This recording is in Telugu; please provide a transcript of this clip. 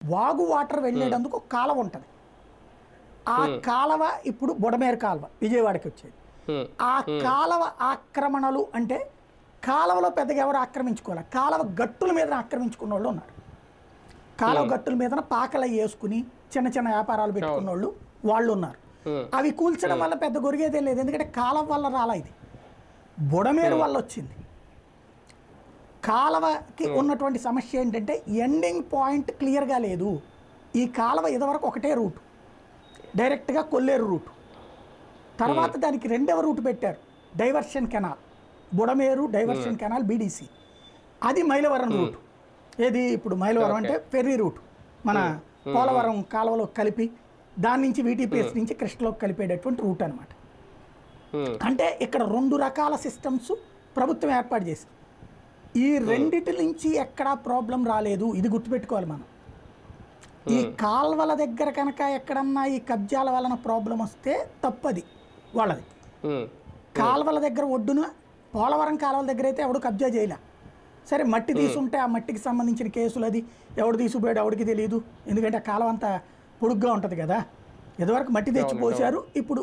వాగు వాటర్ వెళ్ళేటందుకు ఒక కాలువ ఉంటుంది. ఆ కాలువ ఇప్పుడు బుడమేరు కాలువ విజయవాడకి వచ్చేది. ఆ కాలువ ఆక్రమణలు అంటే కాలువలో పెద్దగా ఎవరు ఆక్రమించుకోవాలి, కాలువ గట్టుల మీద ఆక్రమించుకున్న వాళ్ళు ఉన్నారు. కాలువ గట్టుల మీద పాకలు వేసుకుని చిన్న చిన్న వ్యాపారాలు పెట్టుకున్న వాళ్ళు ఉన్నారు. అవి కూల్చడం వల్ల పెద్ద గొరిగేదే లేదు, ఎందుకంటే కాలువ వల్ల రాలా, ఇది బుడమేరు వల్ల వచ్చింది. కాలువకి ఉన్నటువంటి సమస్య ఏంటంటే ఎండింగ్ పాయింట్ క్లియర్గా లేదు. ఈ కాలువ ఇదివరకు ఒకటే రూట్, డైరెక్ట్గా కొల్లేరు రూట్. తర్వాత దానికి రెండవ రూట్ పెట్టారు, diversion canal, Budameru diversion canal BDC. అది మైలవరం రూట్. ఏది ఇప్పుడు మైలవరం అంటే ఫెర్రీ రూట్, మన పోలవరం కాలువలో కలిపి దాని నుంచి వీటీపీఎస్ నుంచి కృష్ణలోకి కలిపేటటువంటి రూట్ అనమాట. అంటే ఇక్కడ రెండు రకాల సిస్టమ్స్ ప్రభుత్వం ఏర్పాటు చేసింది. ఈ రెండిటి నుంచి ఎక్కడా ప్రాబ్లం రాలేదు, ఇది గుర్తుపెట్టుకోవాలి మనం. ఈ కాల్వల దగ్గర కనుక ఎక్కడన్నా ఈ కబ్జాల వలన ప్రాబ్లం వస్తే తప్పది వాళ్ళది. కాల్వల దగ్గర ఒడ్డున పోలవరం కాలువల దగ్గర అయితే ఎవడు కబ్జా చేయలే. సరే మట్టి తీసుంటే ఆ మట్టికి సంబంధించిన కేసులు అది ఎవడు తీసుకుపోయాడు ఎవడికి తెలియదు, ఎందుకంటే ఆ కాలువ అంతా పొడుగ్గా ఉంటుంది కదా. ఇదివరకు మట్టి తెచ్చి పోసారు, ఇప్పుడు